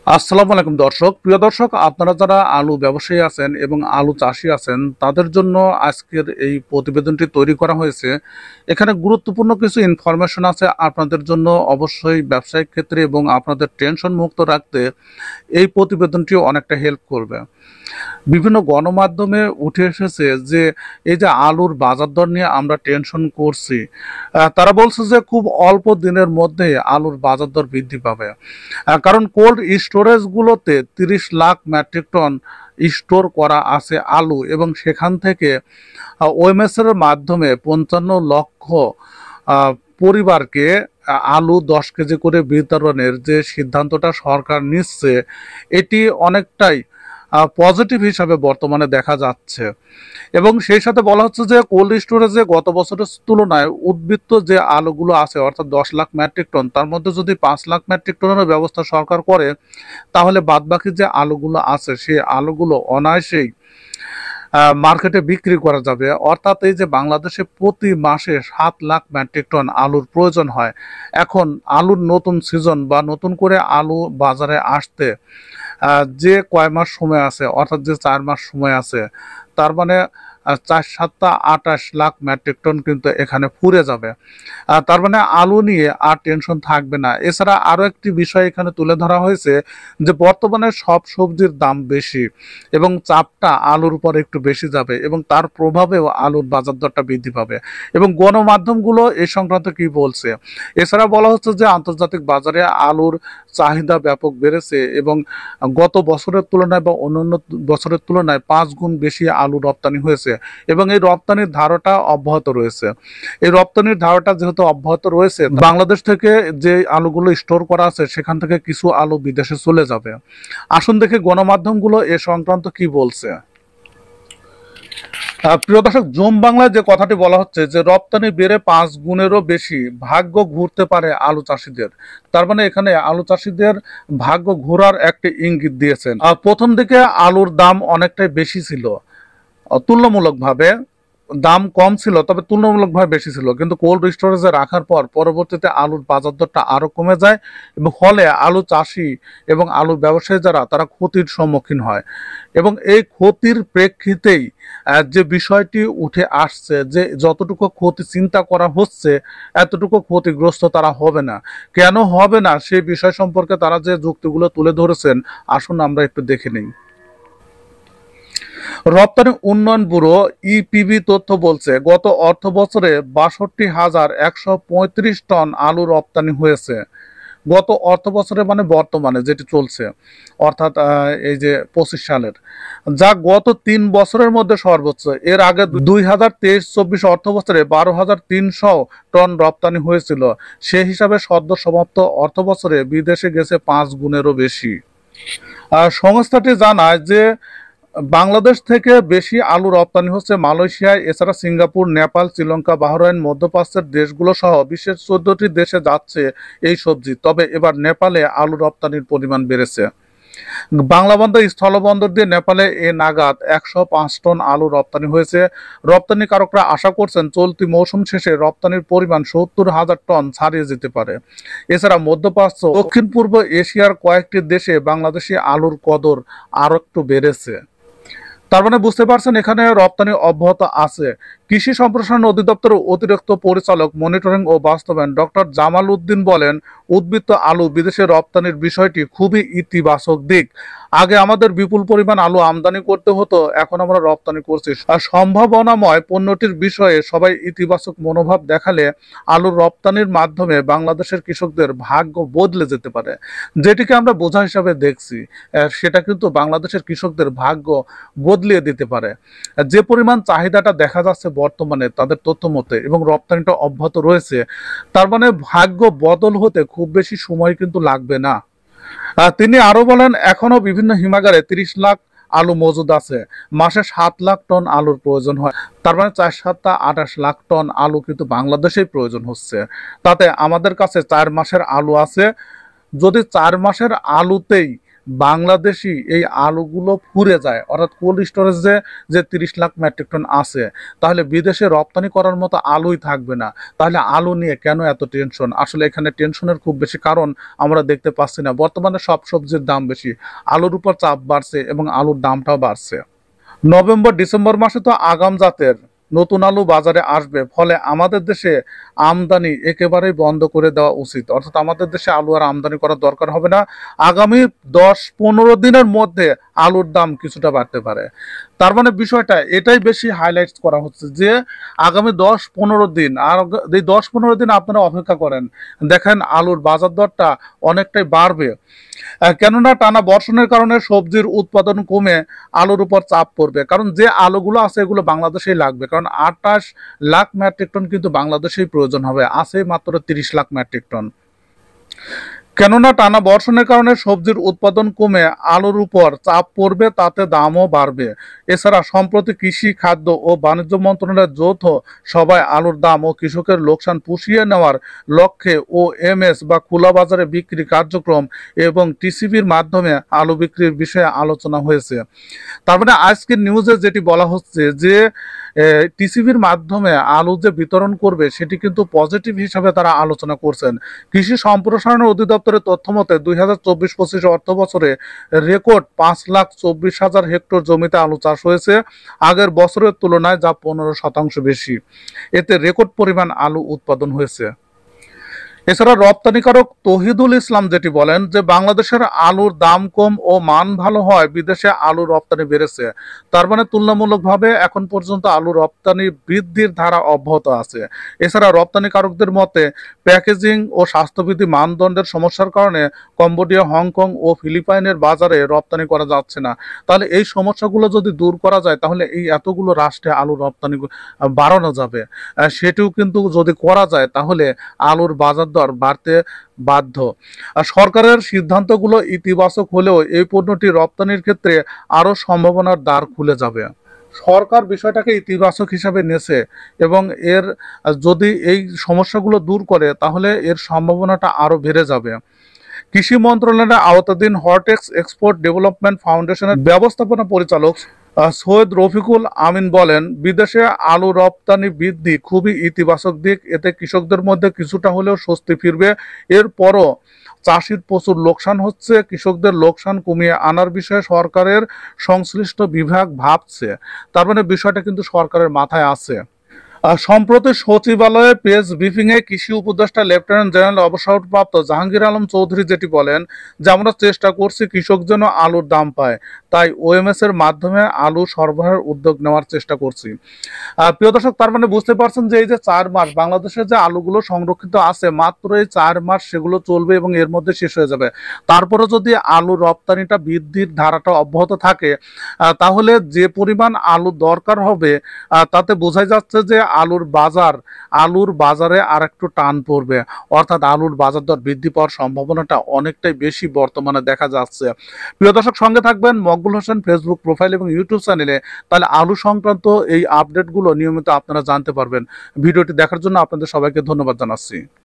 আসসালামু আলাইকুম দর্শক, প্রিয় দর্শক, আপনারা যারা আলু ব্যবসায়ী আছেন এবং আলু চাষি আছেন তাদের জন্য আজকের এই প্রতিবেদনটি তৈরি করা হয়েছে। এখানে গুরুত্বপূর্ণ কিছু ইনফরমেশন আছে আপনাদের জন্য, অবশ্যই ব্যবসায়িক ক্ষেত্রে এবং আপনাদের টেনশন মুক্ত রাখতে এই প্রতিবেদনটি অনেকটা হেল্প করবে। বিভিন্ন গণমাধ্যমে উঠে এসেছে যে এই যে আলুর বাজার দর নিয়ে আমরা টেনশন করছি, তারা বলছে যে খুব অল্প দিনের মধ্যে আলুর বাজার দর বৃদ্ধি পাবে। কারণ কোল্ড স্টোরেজগুলোতে 30 লাখ মেট্রিক টন স্টোর করা আছে আলু, এবং সেখান থেকে ওএমএস এর মাধ্যমে 55 লক্ষ আহ, পরিবারকে আলু 10 কেজি করে বিতরণের যে সিদ্ধান্তটা সরকার নিচ্ছে, এটি অনেকটাই পজিটিভ হিসাবে বর্তমানে দেখা যাচ্ছে। এবং সেই সাথে বলা হচ্ছে যে কোল্ড স্টোরেজে গত বছরের তুলনায় উদ্বৃত্ত যে আলুগুলো আছে, অর্থাৎ 10 লাখ মেট্রিক টন, তার মধ্যে যদি 5 লাখ মেট্রিক টনের ব্যবস্থা সরকার করে, তাহলে বাদবাকি যে আলুগুলো আছে সেই আলুগুলো অনায়াসেই মার্কেটে বিক্রি করা যাবে। অর্থাৎ এই যে বাংলাদেশে প্রতি মাসে 7 লাখ মেট্রিক টন আলুর প্রয়োজন হয়। এখন আলুর নতুন সিজন বা নতুন করে আলু বাজারে আসতে যে কয় মাস সময় আছে, অর্থাৎ যে 4 মাস সময় আছে, তার মানে 4 7 28 লাখ মেট্রিক টন কিন্তু এখানে ফুরে যাবে। তার মানে আলু নিয়ে আর টেনশন থাকবে না। এছাড়া আরো একটি বিষয় এখানে তুলে ধরা হয়েছে যে বর্তমানে সব সবজির দাম বেশি এবং চাপটা আলুর উপর একটু বেশি যাবে, এবং তার প্রভাবেও আলুর বাজার দরটা বৃদ্ধি পাবে। এবং গণমাধ্যমগুলো এই সংক্রান্ত কি বলছে, এছাড়া বলা হচ্ছে যে আন্তর্জাতিক বাজারে আলুর চাহিদা ব্যাপক বেড়েছে এবং গত বছরের তুলনায় বা অন্যান্য বছরের তুলনায় 5 গুণ বেশি আলু রপ্তানি হয়েছে, এবং এই রপ্তানির ধারাটা অব্যাহত রয়েছে। এই রপ্তানির ধারাটা যেহেতু অব্যাহত রয়েছে, বাংলাদেশ থেকে যে আলুগুলো স্টোর করা আছে সেখান থেকে কিছু আলু বিদেশে চলে যাবে। আসুন দেখে গণমাধ্যমগুলো এ সংক্রান্ত কি বলছে। প্রিয় দর্শক, জুম বাংলায় যে কথাটি বলা হচ্ছে যে রপ্তানি বেড়ে 5 গুণেরও বেশি, ভাগ্য ঘুরতে পারে আলু চাষিদের। তার মানে এখানে আলু চাষিদের ভাগ্য ঘোরার একটি ইঙ্গিত দিয়েছেন। প্রথম দিকে আলুর দাম অনেকটাই বেশি ছিল, তুলনামূলকভাবে দাম কম ছিল, তবে তুলনামূলকভাবে বেশি ছিল, কিন্তু কোল্ড স্টোরেজে রাখার পর পরবর্তীতে আলুর বাজার দরটা আরো কমে যায়, এবং ফলে আলু চাষি এবং আলু ব্যবসায়ী যারা, তারা ক্ষতির সম্মুখীন হয়। এবং এই ক্ষতির প্রেক্ষিতেই যে বিষয়টি উঠে আসছে যে যতটুকু ক্ষতি চিন্তা করা হচ্ছে এতটুকু ক্ষতিগ্রস্ত তারা হবে না। কেন হবে না সেই বিষয় সম্পর্কে তারা যে যুক্তিগুলো তুলে ধরেছেন, আসুন আমরা একটু দেখে নিই। রপ্তানি উন্নয়ন ব্যুরো ইপিবি তথ্য বলছে গত অর্থ বছরে 62,135 টন আলু রপ্তানি হয়েছে। গত অর্থ বছরে মানে বর্তমানে যেটি চলছে, অর্থাৎ এই যে 25 সালের, যা গত 3 বছরের মধ্যে সর্বোচ্চ। এর আগে 2023-24 অর্থ বছরে 12,300 টন রপ্তানি হয়েছিল। সে হিসাবে সদ্য সমাপ্ত অর্থ বছরে বিদেশে গেছে 5 গুণেরও বেশি। সংস্থাটি জানায় যে বাংলাদেশ থেকে বেশি আলু রপ্তানি হচ্ছে মালয়েশিয়ায়, এছাড়া সিঙ্গাপুর, নেপাল, শ্রীলঙ্কা, বাহরাইন, মধ্যপ্রাচ্যের দেশগুলো সহ বিশ্বের 14টি দেশে যাচ্ছে এই সবজি। তবে এবার নেপালে আলু রপ্তানির পরিমাণ বেড়েছে। বাংলা বন্দর, স্থলবন্দর দিয়ে নেপালে এ নাগাদ 105 টন আলু রপ্তানি হয়েছে। রপ্তানিকারকরা আশা করছেন চলতি মৌসুম শেষে রপ্তানির পরিমাণ 70,000 টন ছাড়িয়ে যেতে পারে। এছাড়া মধ্যপ্রাচ্য, দক্ষিণ পূর্ব এশিয়ার কয়েকটি দেশে বাংলাদেশি আলুর কদর আরো একটু বেড়েছে। তার মানে বুঝতে পারছেন এখানে রপ্তানি অব্যাহত আছে। কৃষি সম্প্রসারণ অধিদপ্তরের অতিরিক্ত পরিচালক মনিটরিং ও বাস্তবায়ন ডক্টর জামাল উদ্দিন বলেন, উদ্বৃত্ত আলু বিদেশে রপ্তানির বিষয়টি খুবই ইতিবাচক দিক। আগে আমাদের বিপুল পরিমাণ আলু আমদানি করতে হতো, এখন আমরা রপ্তানি করছি। আর সম্ভাবনাময় পণ্যটির বিষয়ে সবাই ইতিবাচক মনোভাব দেখালে আলুর রপ্তানির মাধ্যমে বাংলাদেশের কৃষকদের ভাগ্য বদলে যেতে পারে। যেটিকে আমরা বোঝা হিসাবে দেখছি, সেটা কিন্তু বাংলাদেশের কৃষকদের ভাগ্য বদলিয়ে দিতে পারে। যে পরিমাণ চাহিদাটা দেখা যাচ্ছে বর্তমানে তাদের তথ্য মতে, এবং রপ্তানিটা অব্যাহত রয়েছে, তার মানে ভাগ্য বদল হতে খুব বেশি সময় কিন্তু লাগবে না। তিনি আরো বলেন, এখনো বিভিন্ন হিমাগারে 30 লাখ আলু মজুদ আছে, মাসে 7 লাখ টন আলুর প্রয়োজন হয়। তার মানে 4 7 28 লাখ টন আলু কিন্তু বাংলাদেশেই প্রয়োজন হচ্ছে। তাতে আমাদের কাছে 4 মাসের আলু আছে। যদি 4 মাসের আলুতেই বাংলাদেশি এই আলুগুলো ফুরে যায়, অর্থাৎ কোল্ড স্টোরেজে যে 30 লাখ মেট্রিক টন আছে, তাহলে বিদেশে রপ্তানি করার মতো আলুই থাকবে না। তাহলে আলু নিয়ে কেন এত টেনশন? আসলে এখানে টেনশনের খুব বেশি কারণ আমরা দেখতে পাচ্ছি না। বর্তমানে সব সবজির দাম বেশি, আলুর উপর চাপ বাড়ছে এবং আলুর দামটাও বাড়ছে। নভেম্বর ডিসেম্বর মাসে তো আগাম জাতের নতুন আলু বাজারে আসবে, ফলে আমাদের দেশে আমদানি একেবারেই বন্ধ করে দেওয়া উচিত। অর্থাৎ আমাদের দেশে আলু আর আমদানি করার দরকার হবে না। আগামী 10-15 দিনের মধ্যে আলুর দাম কিছুটা বাড়তে পারে। তার মানে বিষয়টা এটাই বেশি হাইলাইট করা হচ্ছে যে আগামী 10-15 দিন, আর এই 10-15 দিন আপনারা অপেক্ষা করেন, দেখেন আলুর বাজার দরটা অনেকটাই বাড়বে। কেননা টানা বর্ষণের কারণে সবজির উৎপাদন কমে আলুর উপর চাপ পড়বে। কারণ যে আলুগুলো আছে এগুলো বাংলাদেশেই লাগবে, কারণ 28 লাখ মেট্রিক টন কিন্তু বাংলাদেশেই প্রয়োজন হবে, আছে মাত্র 30 লাখ মেট্রিক টন। কেননা টানা বর্ষণের কারণে সবজির উৎপাদন কমে আলুর উপর চাপ পড়বে, তাতে দামও বাড়বে। এছাড়া সম্প্রতি কৃষি, খাদ্য ও বাণিজ্য মন্ত্রণালয়ের যৌথ সভায় আলুর দাম ও কৃষকের লোকসান পুষিয়ে নেওয়ার লক্ষ্যে ওএমএস বা খোলা বাজারে বিক্রি কার্যক্রম এবং টিসিবির মাধ্যমে আলু বিক্রির বিষয়ে আলোচনা হয়েছে। তার মানে আজকের নিউজে যেটি বলা হচ্ছে যে টিসিবির মাধ্যমে আলু যে বিতরণ করবে সেটি কিন্তু পজিটিভ হিসাবে তারা আলোচনা করছেন। কৃষি সম্প্রসারণ অধিদপ্তরের তথ্য মতে 2024-25 অর্থ বছরে রেকর্ড 5,24,000 হেক্টর জমিতে আলু চাষ হয়েছে, আগের বছরের তুলনায় যা 15% বেশি। এতে রেকর্ড পরিমাণ আলু উৎপাদন হয়েছে। এছাড়া রপ্তানিকারক তহিদুল ইসলাম যেটি বলেন যে বাংলাদেশের আলুর দাম কম ও মান ভালো হয় বিদেশে আলু রপ্তানি বেড়েছে। তার মানে তুলনামূলকভাবে এখন পর্যন্ত আলু রপ্তানি বৃদ্ধির ধারা অব্যাহত আছে। এছাড়া রপ্তানিকারকদের মতে প্যাকেজিং ও স্বাস্থ্যবিধি মানদণ্ডের সমস্যার কারণে কম্বোডিয়া, হংকং ও ফিলিপাইনের বাজারে রপ্তানি করা যাচ্ছে না। তাহলে এই সমস্যাগুলো যদি দূর করা যায় তাহলে এই এতগুলো রাষ্ট্রে আলু রপ্তানি বাড়ানো যাবে। সেটিও কিন্তু যদি করা যায় তাহলে আলুর বাজার দর বাড়তে বাধ্য। সরকারের সিদ্ধান্তগুলো ইতিবাচক হলেও এই পণ্যটি রপ্তানির ক্ষেত্রে আরো সম্ভাবনার দ্বার খুলে যাবে। সরকার বিষয়টাকে ইতিবাচক হিসাবে নেছে এবং এর যদি এই সমস্যাগুলো দূর করে তাহলে এর সম্ভাবনাটা আরো বেড়ে যাবে। কৃষি মন্ত্রণালয়ের আওতাধীন হর্টেক্স এক্সপোর্ট ডেভেলপমেন্ট ফাউন্ডেশনের ব্যবস্থাপনা পরিচালক সৈয়দ রফিকুল আমিন বলেন, বিদেশে আলু রপ্তানি বৃদ্ধি খুবই ইতিবাচক দিক। এতে কৃষকদের মধ্যে কিছুটা হলেও স্বস্তি ফিরবে। এরপরও চাষির প্রচুর লোকসান হচ্ছে। কৃষকদের লোকসান কমিয়ে আনার বিষয়ে সরকারের সংশ্লিষ্ট বিভাগ ভাবছে। তার মানে বিষয়টা কিন্তু সরকারের মাথায় আছে। সম্প্রতি সচিবালয়ে প্রেস ব্রিফিংয়ে কৃষি উপদেষ্টা লেফটেন্যান্ট জেনারেল অবসরপ্রাপ্ত জাহাঙ্গীর আলম চৌধুরী যেটি বলেন যে আমরা চেষ্টা করছি কৃষক যেন আলুর দাম পায়, তাই ওএমএস এর মাধ্যমে আলু সরবরাহের উদ্যোগ নেওয়ার চেষ্টা করছি। প্রিয় দর্শক, তার মানে বুঝতে পারছেন যে এই যে 4 মাস বাংলাদেশের যে আলুগুলো সংরক্ষিত আছে মাত্র এই 4 মাস সেগুলো চলবে এবং এর মধ্যে শেষ হয়ে যাবে। তারপরে যদি আলু রপ্তানিটা বৃদ্ধির ধারাটা অব্যাহত থাকে তাহলে যে পরিমাণ আলু দরকার হবে তাতে বোঝাই যাচ্ছে যে আলুর বাজারে আর একটু টান পড়বে, অর্থাৎ আলুর বাজার দর বৃদ্ধি পাওয়ার সম্ভাবনাটা অনেকটাই বেশি বর্তমানে দেখা যাচ্ছে। প্রিয় দর্শক, সঙ্গে থাকবেন মকবুল হোসেন ফেসবুক প্রোফাইল এবং ইউটিউব চ্যানেলে, তাহলে আলু সংক্রান্ত এই আপডেটগুলো নিয়মিত আপনারা জানতে পারবেন। ভিডিওটি দেখার জন্য আপনাদের সবাইকে ধন্যবাদ জানাচ্ছি।